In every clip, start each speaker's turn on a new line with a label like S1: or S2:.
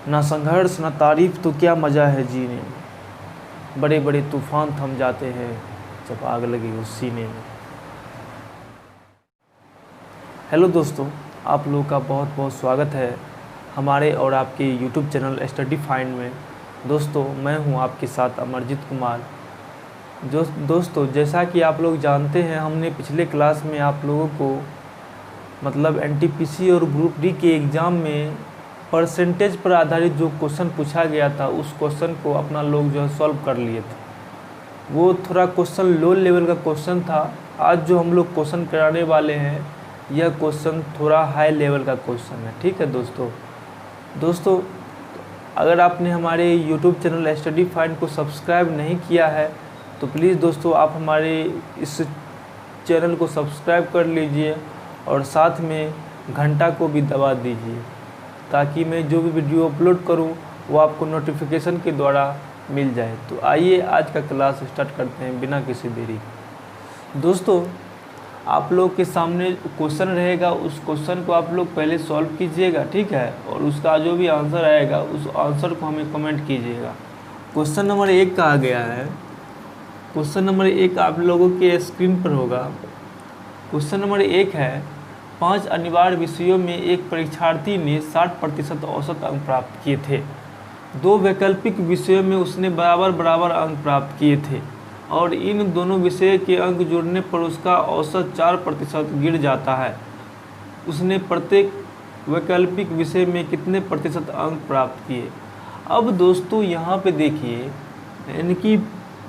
S1: ना संघर्ष ना तारीफ तो क्या मज़ा है जीने में, बड़े बड़े तूफान थम जाते हैं जब आग लगी उस सीने में। हेलो दोस्तों, आप लोगों का बहुत बहुत स्वागत है हमारे और आपके यूट्यूब चैनल स्टडी फाइंड में। दोस्तों, मैं हूं आपके साथ अमरजीत कुमार। दोस्तों, जैसा कि आप लोग जानते हैं, हमने पिछले क्लास में आप लोगों को मतलब एनटीपीसी और ग्रुप डी के एग्ज़ाम में परसेंटेज पर आधारित जो क्वेश्चन पूछा गया था उस क्वेश्चन को अपना लोग जो है सॉल्व कर लिए थे। वो थोड़ा क्वेश्चन लो लेवल का क्वेश्चन था। आज जो हम लोग क्वेश्चन कराने वाले हैं यह क्वेश्चन थोड़ा हाई लेवल का क्वेश्चन है। ठीक है दोस्तों, अगर आपने हमारे YouTube चैनल स्टडी फाइंड को सब्सक्राइब नहीं किया है तो प्लीज़ दोस्तों आप हमारे इस चैनल को सब्सक्राइब कर लीजिए और साथ में घंटा को भी दबा दीजिए ताकि मैं जो भी वीडियो अपलोड करूं वो आपको नोटिफिकेशन के द्वारा मिल जाए। तो आइए आज का क्लास स्टार्ट करते हैं बिना किसी देरी। दोस्तों, आप लोग के सामने क्वेश्चन रहेगा, उस क्वेश्चन को आप लोग पहले सॉल्व कीजिएगा, ठीक है, और उसका जो भी आंसर आएगा उस आंसर को हमें कमेंट कीजिएगा। क्वेश्चन नंबर 1 कहा गया है। क्वेश्चन नंबर 1 आप लोगों के स्क्रीन पर होगा। क्वेश्चन नंबर 1 है, 5 अनिवार्य विषयों में एक परीक्षार्थी ने 60% औसत अंक प्राप्त किए थे। 2 वैकल्पिक विषयों में उसने बराबर अंक प्राप्त किए थे और इन दोनों विषय के अंक जोड़ने पर उसका औसत 4% गिर जाता है। उसने प्रत्येक वैकल्पिक विषय में कितने प्रतिशत अंक प्राप्त किए। अब दोस्तों यहाँ पे देखिए, यानी कि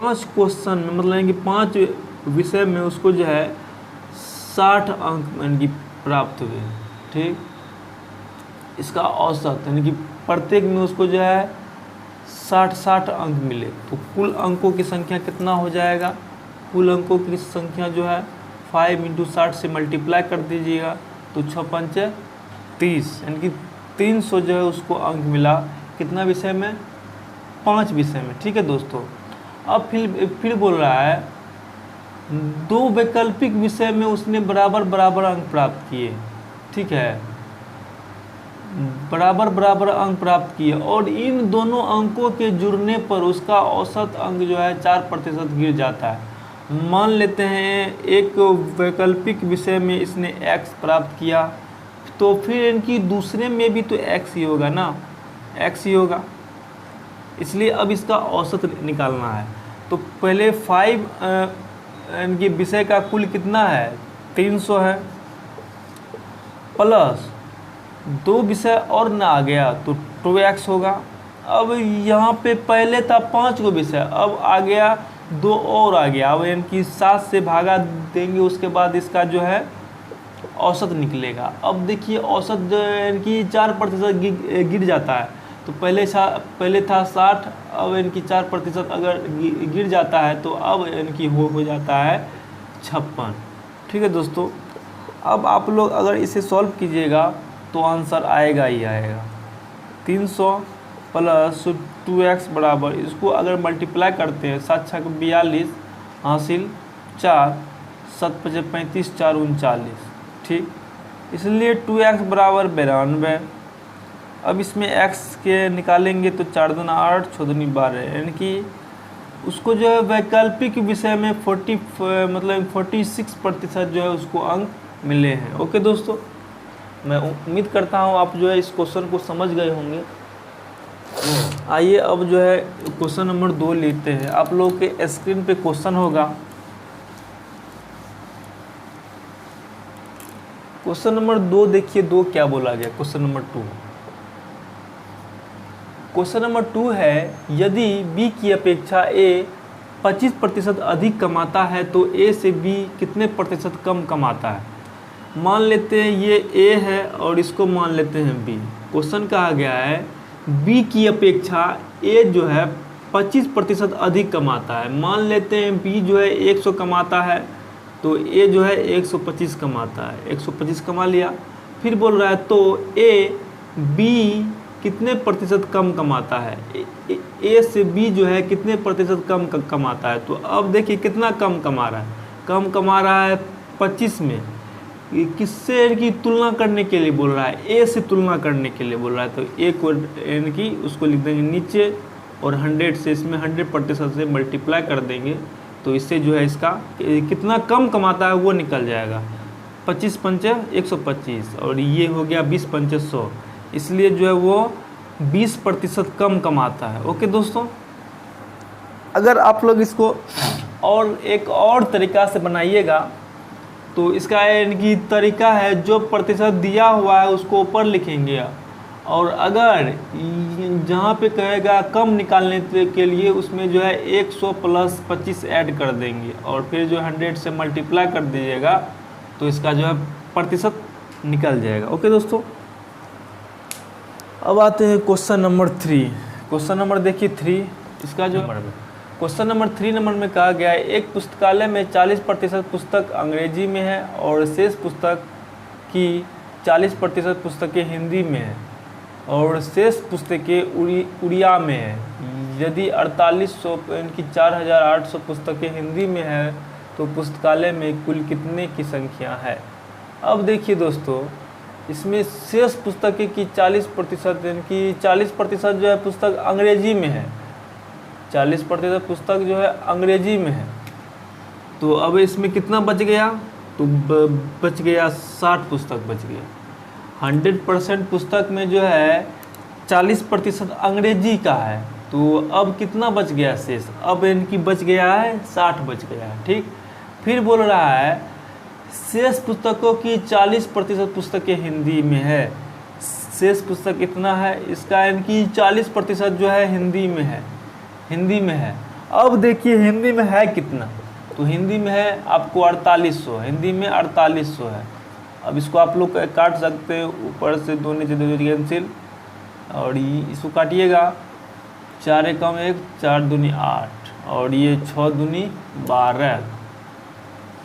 S1: 5 क्वेश्चन में मतलब यानी कि 5 विषय में उसको जो है 60 अंक यानी कि प्राप्त हुए। ठीक, इसका औसत यानी कि प्रत्येक में उसको जो है 60 अंक मिले तो कुल अंकों की संख्या कितना हो जाएगा। कुल अंकों की संख्या जो है 5 × 60 से मल्टीप्लाई कर दीजिएगा तो 6 × 5 = 30 यानी कि 300 जो है उसको अंक मिला। कितना विषय में? 5 विषय में। ठीक है दोस्तों, अब फिर बोल रहा है 2 वैकल्पिक विषय में उसने बराबर अंक प्राप्त किए। ठीक है, बराबर अंक प्राप्त किए और इन दोनों अंकों के जुड़ने पर उसका औसत अंक जो है 4% गिर जाता है। मान लेते हैं एक वैकल्पिक विषय में इसने x प्राप्त किया तो फिर इनकी दूसरे में भी तो x ही होगा ना, x ही होगा। इसलिए अब इसका औसत निकालना है। तो पहले 5 इनके विषय का कुल कितना है? 300 है, प्लस 2 विषय और ना आ गया तो 2x होगा। अब यहाँ पे पहले था 5 को विषय, अब आ गया 2 और आ गया। अब इनकी 7 से भागा देंगे, उसके बाद इसका जो है औसत निकलेगा। अब देखिए औसत जो है इनकी 4% गिर जाता है। तो पहले था 60, अब इनकी 4% अगर गिर जाता है तो अब इनकी हो जाता है 56। ठीक है दोस्तों, अब आप लोग अगर इसे सॉल्व कीजिएगा तो आंसर आएगा ही आएगा। 300 + 2x बराबर, इसको अगर मल्टीप्लाई करते हैं 7 × 6 = 42 हासिल 4, 7 × 5 = 35, 4 × 39। ठीक, इसलिए 2x बराबर 92। अब इसमें x के निकालेंगे तो 4 दूना 8, 6 दूनी 12, यानी कि उसको जो है वैकल्पिक विषय में 46% जो है उसको अंक मिले हैं। ओके दोस्तों, मैं उम्मीद करता हूँ आप जो है इस क्वेश्चन को समझ गए होंगे। आइए अब जो है क्वेश्चन नंबर 2 लेते हैं। आप लोगों के स्क्रीन पे क्वेश्चन होगा। क्वेश्चन नंबर 2 देखिए, 2 क्या बोला गया। क्वेश्चन नंबर 2 है, यदि B की अपेक्षा A 25% अधिक कमाता है तो A से B कितने प्रतिशत कम कमाता है। मान लेते हैं ये A है और इसको मान लेते हैं B। क्वेश्चन कहा गया है B की अपेक्षा A जो है 25% अधिक कमाता है। मान लेते हैं B जो है 100 कमाता है तो A जो है 125 कमाता है। 125 कमा लिया। फिर बोल रहा है तो A B कितने प्रतिशत कम कमाता है। A से B जो है कितने प्रतिशत कम कमाता है। तो अब देखिए कितना कम कमा रहा है। कम कमा रहा है 25 में। ये किससे इनकी तुलना करने के लिए बोल रहा है, ए से तुलना करने के लिए बोल रहा है। तो ए को इनकी उसको लिख देंगे नीचे और 100 से इसमें 100% से मल्टीप्लाई कर देंगे, तो इससे जो है इसका कितना कम कमाता है वो निकल जाएगा। 25 पंचे 125 और ये हो गया 20 पंचे 100, इसलिए जो है वो 20% कम कमाता है। ओके दोस्तों, अगर आप लोग इसको और एक और तरीका से बनाइएगा तो इसका इनकी तरीका है, जो प्रतिशत दिया हुआ है उसको ऊपर लिखेंगे और अगर जहाँ पे कहेगा कम निकालने के लिए उसमें जो है 100 + 25 ऐड कर देंगे और फिर जो 100 से मल्टीप्लाई कर दीजिएगा तो इसका जो है प्रतिशत निकल जाएगा। ओके दोस्तों, अब आते हैं क्वेश्चन नंबर 3। क्वेश्चन नंबर देखिए 3, इसका जो क्वेश्चन नंबर 3 नंबर में कहा गया है एक पुस्तकालय में 40% पुस्तक अंग्रेजी में है और शेष पुस्तक की 40% पुस्तकें हिंदी में है और शेष पुस्तकें उड़िया में है। यदि 4800 इनकी 4800 पुस्तकें हिंदी में है तो पुस्तकालय में कुल कितने की संख्या है। अब देखिए दोस्तों, इसमें शेष पुस्तकें की 40% इनकी 40% जो है पुस्तक अंग्रेजी में है, 40% पुस्तक जो है अंग्रेजी में है। तो अब इसमें कितना बच गया, तो बच गया 60 पुस्तक बच गया। 100% पुस्तक में जो है 40% अंग्रेजी का है, तो अब कितना बच गया शेष, अब इनकी बच गया है 60 बच गया है। ठीक, फिर बोल रहा है शेष पुस्तकों की 40% पुस्तकें हिंदी में है। शेष पुस्तक इतना है, इसका इनकी 40% जो है हिंदी में है, हिंदी में है। अब देखिए हिंदी में है कितना, तो हिंदी में है आपको 4800, हिंदी में 4800 है। अब इसको आप लोग काट सकते हैं, ऊपर से 2 नीचे 2 कैंसिल और इसको काटिएगा, 4 एकम 1, 4 दूनी 8 और ये 6 दूनी 12,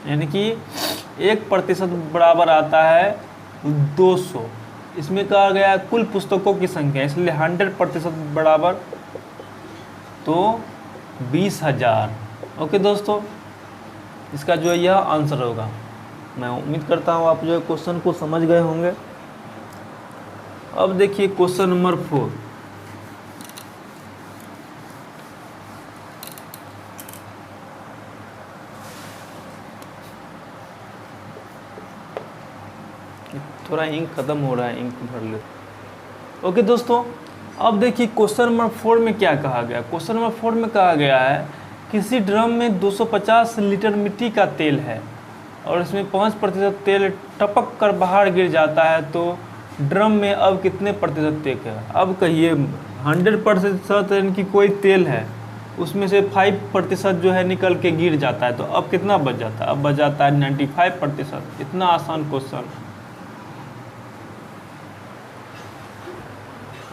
S1: यानी कि 1% बराबर आता है 200। इसमें कहा गया कुल पुस्तकों की संख्या, इसलिए 100% बराबर तो 20,000। ओके दोस्तों, इसका जो है यह आंसर होगा। मैं उम्मीद करता हूँ आप जो है क्वेश्चन को समझ गए होंगे। अब देखिए क्वेश्चन नंबर 4। थोड़ा इंक खत्म हो रहा है, इंक भर ले। ओके दोस्तों, अब देखिए क्वेश्चन नंबर 4 में क्या कहा गया। क्वेश्चन नंबर 4 में कहा गया है किसी ड्रम में 250 लीटर मिट्टी का तेल है और इसमें 5% तेल टपक कर बाहर गिर जाता है, तो ड्रम में अब कितने प्रतिशत तेल है। अब कहिए 100% इनकी कोई तेल है, उसमें से 5% जो है निकल के गिर जाता है, तो अब कितना बच जाता है, अब बच जाता है 95%। इतना आसान क्वेश्चन,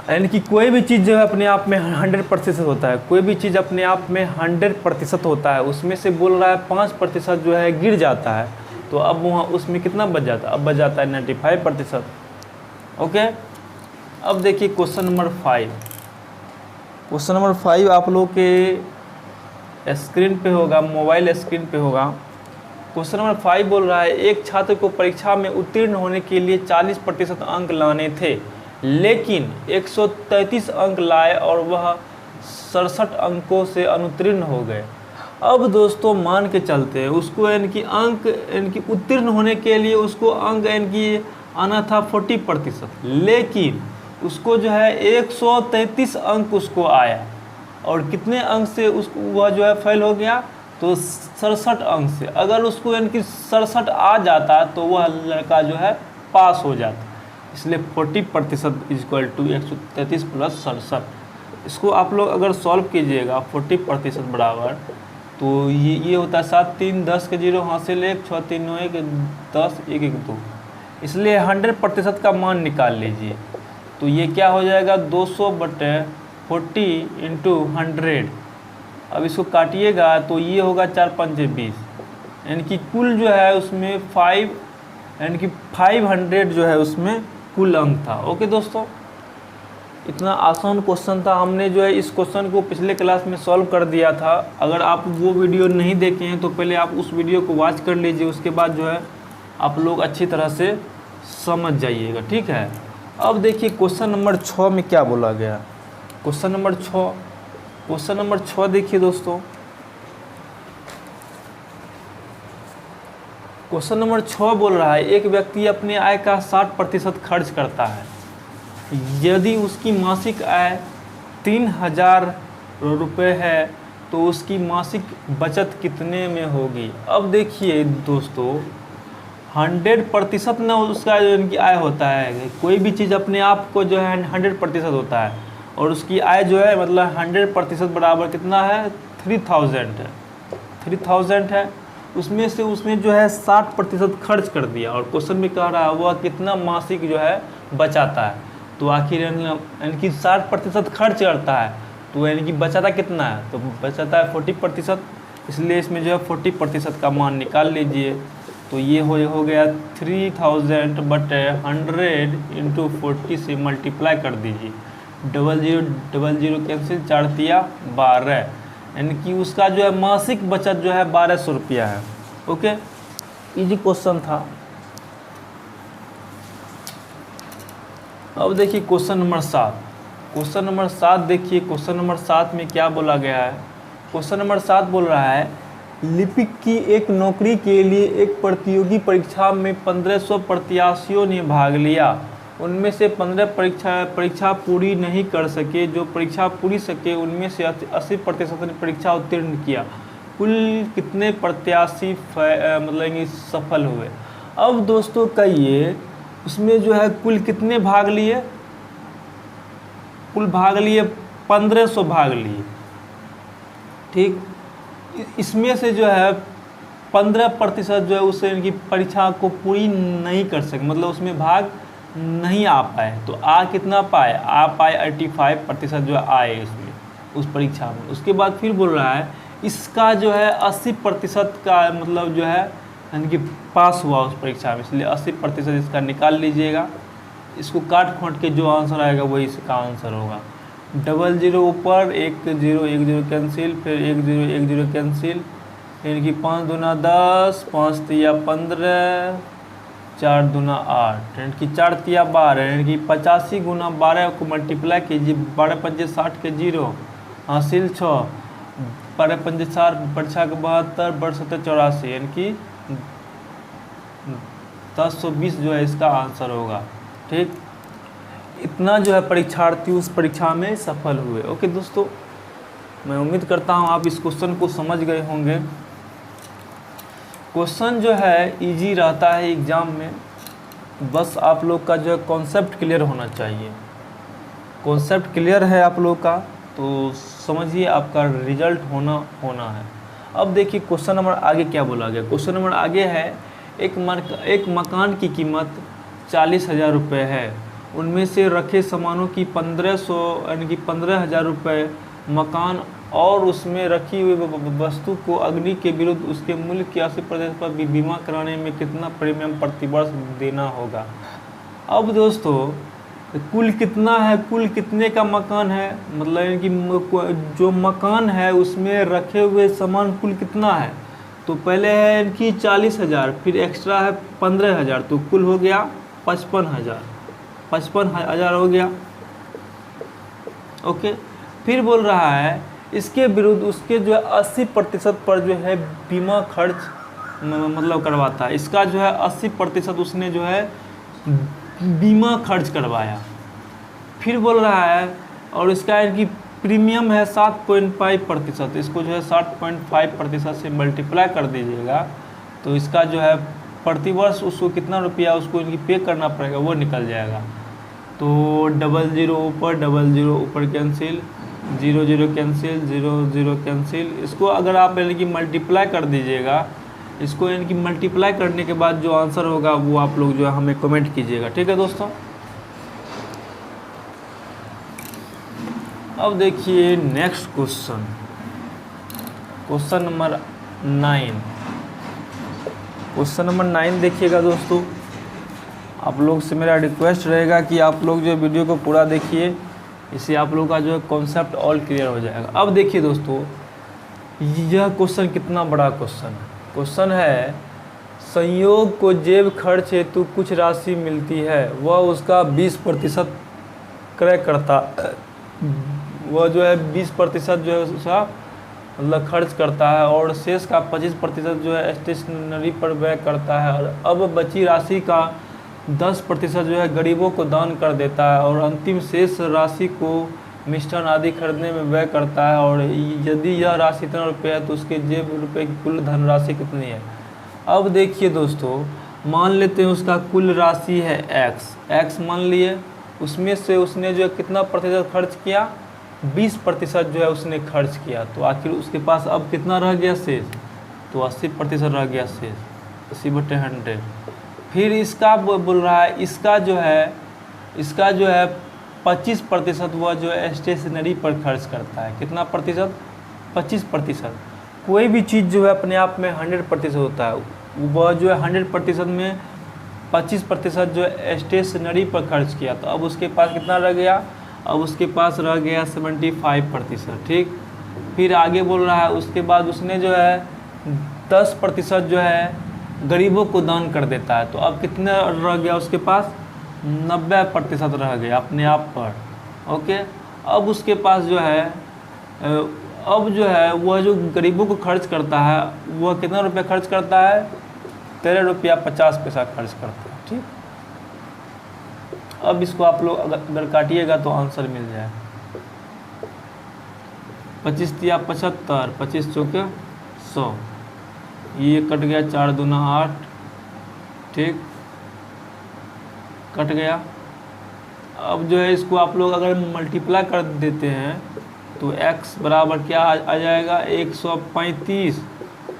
S1: यानी कि कोई भी चीज़ जो है अपने आप में 100% होता है, कोई भी चीज़ अपने आप में 100% होता है, उसमें से बोल रहा है 5% जो है गिर जाता है, तो अब वहाँ उसमें कितना बच जाता है, अब बच जाता है 95%। ओके, अब देखिए क्वेश्चन नंबर 5। क्वेश्चन नंबर 5 आप लोग के स्क्रीन पे होगा, मोबाइल स्क्रीन पे होगा। क्वेश्चन नंबर 5 बोल रहा है एक छात्र को परीक्षा में उत्तीर्ण होने के लिए 40% अंक लाने थे, लेकिन 133 अंक लाए और वह 67 अंकों से अनुत्तीर्ण हो गए। अब दोस्तों मान के चलते हैं उसको इनकी अंक इनकी उत्तीर्ण होने के लिए उसको अंक इनकी आना था 40%, लेकिन उसको जो है 133 अंक उसको आया और कितने अंक से उसको वह जो है फेल हो गया, तो 67 अंक से। अगर उसको इनकी 67 आ जाता तो वह लड़का जो है पास हो जाता, इसलिए 40% इक्वल टू 133 + 67। इसको आप लोग अगर सॉल्व कीजिएगा 40% बराबर, तो ये होता है 7 3 10 के 0 हासिल 1 6 3 9 1 10 1 1 2, इसलिए 100% का मान निकाल लीजिए। तो ये क्या हो जाएगा 200/40 × 100। अब इसको काटिएगा तो ये होगा 4 5 20, यानी कि कुल जो है उसमें 500 जो है उसमें कुल अंक था। ओके दोस्तों, इतना आसान क्वेश्चन था। हमने जो है इस क्वेश्चन को पिछले क्लास में सॉल्व कर दिया था। अगर आप वो वीडियो नहीं देखे हैं तो पहले आप उस वीडियो को वॉच कर लीजिए, उसके बाद जो है आप लोग अच्छी तरह से समझ जाइएगा, ठीक है। अब देखिए क्वेश्चन नंबर 6 में क्या बोला गया। क्वेश्चन नंबर 6 देखिए दोस्तों। क्वेश्चन नंबर 6 बोल रहा है एक व्यक्ति अपने आय का 60% खर्च करता है। यदि उसकी मासिक आय 3000 रुपये है तो उसकी मासिक बचत कितने में होगी। अब देखिए दोस्तों 100% ना उसका जो इनकी आय होता है, कोई भी चीज़ अपने आप को जो है 100% होता है और उसकी आय जो है मतलब 100% बराबर कितना है 3000 है। 3000 है, उसमें से उसने जो है 60% खर्च कर दिया और क्वेश्चन में कह रहा है वह कितना मासिक जो है बचाता है। तो आखिर यानी कि 60% खर्च करता है तो यानी कि बचाता कितना है, तो बचाता है 40%, इसलिए इसमें जो है 40% का मान निकाल लीजिए। तो ये हो गया 3000 बटे 100 इंटू 40 से मल्टीप्लाई कर दीजिए। 00 कैंसिल, 4 तिया 12, यानी कि उसका जो है मासिक बचत जो है 1200 रुपया है। ओके, इजी क्वेश्चन था। अब देखिए क्वेश्चन नंबर 7। क्वेश्चन नंबर 7 देखिए, क्वेश्चन नंबर 7 में क्या बोला गया है। क्वेश्चन नंबर 7 बोल रहा है लिपिक की एक नौकरी के लिए एक प्रतियोगी परीक्षा में 1500 प्रत्याशियों ने भाग लिया। उनमें से 15 परीक्षा पूरी नहीं कर सके। जो परीक्षा पूरी सके उनमें से 80% ने परीक्षा उत्तीर्ण किया। कुल कितने प्रत्याशी मतलब सफल हुए। अब दोस्तों कहिए उसमें जो है कुल कितने भाग लिए, कुल भाग लिए 1500 भाग लिए, ठीक। इसमें से जो है 15% जो है उससे इनकी परीक्षा को पूरी नहीं कर सके, मतलब उसमें भाग नहीं आ पाए। तो आ कितना पाए, आ पाए 85% जो आए इसमें उस परीक्षा में। उसके बाद फिर बोल रहा है इसका जो है 80% का मतलब जो है यानी कि पास हुआ उस परीक्षा में, इसलिए 80% इसका निकाल लीजिएगा। इसको काट खोट के जो आंसर आएगा वही इसका आंसर होगा। 00 ऊपर, 10 कैंसिल, फिर 10 कैंसिल, यानी कि 5 दूना 10, 5 तिया 15, 4 दूना 8, यानी कि 4 तिया 12, यानी कि 85 गुना 12 को मल्टीप्लाई कीजिए। 12 पंजे 60 के 0, हासिल 6, 12 पंजे 4, परीक्षा के 72, बढ़ 70 84, यानी कि 1020 जो है इसका आंसर होगा, ठीक। इतना जो है परीक्षार्थी उस परीक्षा में सफल हुए। ओके दोस्तों, मैं उम्मीद करता हूँ आप इस क्वेश्चन को समझ गए होंगे। क्वेश्चन जो है इजी रहता है एग्ज़ाम में, बस आप लोग का जो है कॉन्सेप्ट क्लियर होना चाहिए। कॉन्सेप्ट क्लियर है आप लोग का तो समझिए आपका रिजल्ट होना है। अब देखिए क्वेश्चन नंबर आगे क्या बोला गया। क्वेश्चन नंबर आगे है एक मकान की कीमत 40,000 रुपये है। उनमें से रखे सामानों की 1500 यानी कि 15,000 रुपये मकान और उसमें रखी हुई वस्तु को अग्नि के विरुद्ध उसके मूल्य के 80% पर बीमा कराने में कितना प्रीमियम प्रतिवर्ष देना होगा। अब दोस्तों कुल कितना है, कुल कितने का मकान है, मतलब कि जो मकान है उसमें रखे हुए सामान कुल कितना है। तो पहले है इनकी 40,000, फिर एक्स्ट्रा है 15,000, तो कुल हो गया 55,000 हो गया। ओके, फिर बोल रहा है इसके विरुद्ध उसके जो है 80% पर जो है बीमा खर्च मतलब करवाता है। इसका जो है 80% उसने जो है बीमा खर्च करवाया। फिर बोल रहा है और इसका इनकी प्रीमियम है 7.5%। इसको जो है 7.5% से मल्टीप्लाई कर दीजिएगा तो इसका जो है प्रतिवर्ष उसको कितना रुपया उसको इनकी पे करना पड़ेगा वो निकल जाएगा। तो 00 ऊपर कैंसिल, 00 कैंसिल, 00 कैंसिल। इसको अगर आप यानी कि मल्टीप्लाई कर दीजिएगा, इसको यानी कि मल्टीप्लाई करने के बाद जो आंसर होगा वो आप लोग जो है हमें कमेंट कीजिएगा, ठीक है दोस्तों। अब देखिए next question, question number 9। Question number 9 देखिएगा दोस्तों। आप लोग से मेरा रिक्वेस्ट रहेगा कि आप लोग जो वीडियो को पूरा देखिए, इससे आप लोग का जो है कॉन्सेप्ट ऑल क्लियर हो जाएगा। अब देखिए दोस्तों, यह क्वेश्चन कितना बड़ा क्वेश्चन है। क्वेश्चन है संयोग को जेब खर्च हेतु कुछ राशि मिलती है, वह उसका 20% क्रय करता, वह जो है 20% जो है उसका मतलब खर्च करता है और शेष का 25% जो है स्टेशनरी पर व्यय करता है, और अब बची राशि का 10% जो है गरीबों को दान कर देता है, और अंतिम शेष राशि को मिष्ठान आदि खरीदने में व्यय करता है। और यदि यह राशि इतना रुपये है तो उसके जेब रुपये की कुल धनराशि कितनी है। अब देखिए दोस्तों, मान लेते हैं उसका कुल राशि है x मान लिए, उसमें से उसने जो है कितना प्रतिशत खर्च किया, 20% जो है उसने खर्च किया, तो आखिर उसके पास अब कितना रह गया शेष, तो 80% रह गया शेष, 80/100। फिर इसका बोल रहा है इसका जो है 25% वह जो है स्टेशनरी पर खर्च करता है। कितना प्रतिशत, 25%। कोई भी चीज़ जो है अपने आप में 100% होता है, वह जो है 100% में 25% जो है स्टेशनरी पर खर्च किया, तो अब उसके पास कितना रह गया, अब उसके पास रह गया 75%। ठीक, फिर आगे बोल रहा है उसके बाद उसने जो है 10% जो है गरीबों को दान कर देता है, तो अब कितना रह गया उसके पास, 90% रह गया अपने आप पर। ओके, अब उसके पास जो है अब जो है वह जो गरीबों को खर्च करता है वह कितना रुपया खर्च करता है, 13.50 खर्च करता है। ठीक, अब इसको आप लोग अगर काटिएगा तो आंसर मिल जाए, 25 तिया 75, 25 चौके 100, ये कट गया, 4 दूना 8, ठीक, कट गया। अब जो है इसको आप लोग अगर मल्टीप्लाई कर देते हैं तो x बराबर क्या आ जाएगा, 135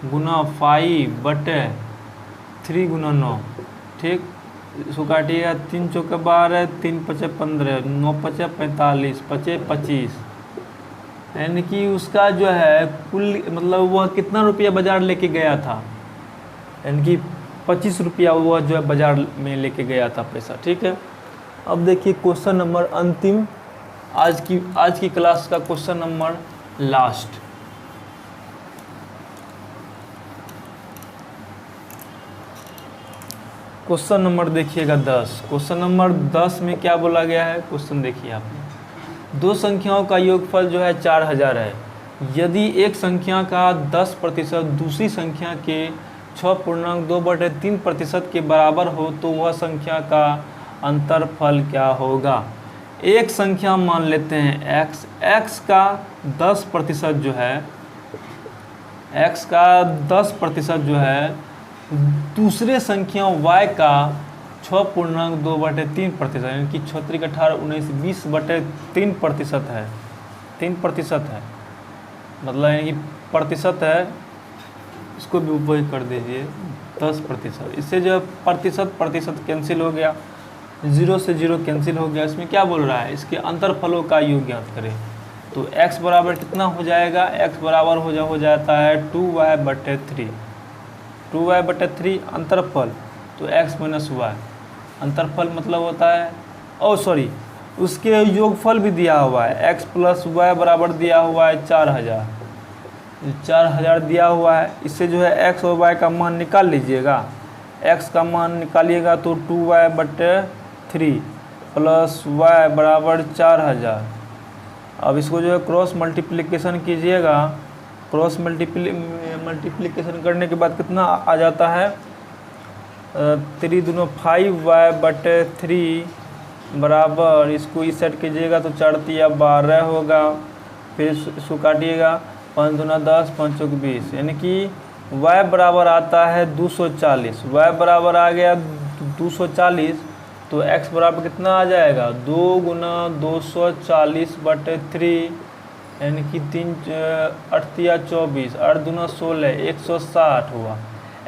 S1: गुना 5/3 गुना 9। ठीक, इसको काटिएगा, 3 चौके 12, 3 पचे 15, 9 पचे 45, पचे 25, यानी कि उसका जो है कुल मतलब वह कितना रुपया बाजार लेके गया था, यानी कि 25 रुपया वह जो है बाजार में लेके गया था पैसा। ठीक है, अब देखिए क्वेश्चन नंबर अंतिम, आज की क्लास का question number last. Question number देखिएगा 10। क्वेश्चन नंबर 10 में क्या बोला गया है, क्वेश्चन देखिए आपने, दो संख्याओं का योगफल जो है 4000 है। यदि एक संख्या का 10% दूसरी संख्या के 6.2/3% के बराबर हो तो वह संख्या का अंतरफल क्या होगा। एक संख्या मान लेते हैं x का 10% जो है, x का 10% जो है दूसरे संख्या y का 6.2/3%, यानी कि 6 18 19 20/3% है, 3% है, मतलब यानी कि प्रतिशत है, इसको भी वही कर दीजिए 10%। इससे जो प्रतिशत कैंसिल हो गया, 0 से 0 कैंसिल हो गया। इसमें क्या बोल रहा है, इसके अंतरफलों का योग ज्ञात करें, तो x बराबर कितना हो जाएगा, x बराबर हो जाता है 2y/3, 2y/3 अंतरफल, तो x - y अंतरफल मतलब होता है, उसके योगफल भी दिया हुआ है, x + y बराबर दिया हुआ है 4000 दिया हुआ है। इससे जो है x और y का मान निकाल लीजिएगा, x का मान निकालिएगा तो 2y/3 + y बराबर 4000। अब इसको जो है क्रॉस मल्टीप्लिकेशन कीजिएगा, क्रॉस मल्टीप्लिकेशन करने के बाद कितना आ जाता है, 3 दूना 5y/3 बराबर, इसको इस सेट कीजिएगा तो 4 तिया 12 होगा। फिर इसको काटिएगा, 5 दूना 10, 5 चौक 20, यानी कि y बराबर आता है 240, y बराबर आ गया 240, तो x बराबर कितना आ जाएगा, 2 गुना 240/3, यानी कि 3 8 तिया 24, 8 दूना 16, 160 हुआ।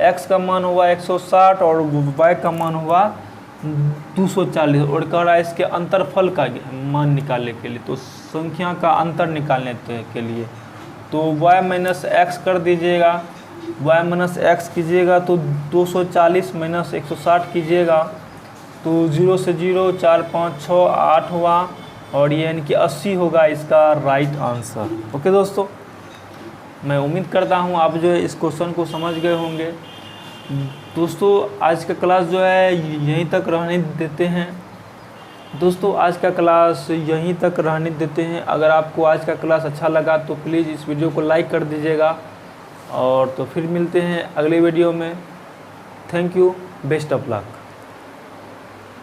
S1: x का मान हुआ 160 और y का मान हुआ 240, और कह रहा है इसके अंतरफल का मान निकालने के लिए, तो संख्या का अंतर निकालने के लिए तो y - x कर दीजिएगा, y - x कीजिएगा तो 240 - 160 कीजिएगा तो 0 से 0, 4 5 6 8 हुआ, और ये यानी कि 80 होगा इसका राइट आंसर। ओके दोस्तों, मैं उम्मीद करता हूँ आप जो है इस क्वेश्चन को समझ गए होंगे। दोस्तों आज का क्लास जो है यहीं तक रहने देते हैं। दोस्तों आज का क्लास यहीं तक रहने देते हैं। अगर आपको आज का क्लास अच्छा लगा तो प्लीज़ इस वीडियो को लाइक कर दीजिएगा, और तो फिर मिलते हैं अगले वीडियो में। Thank you, best of luck.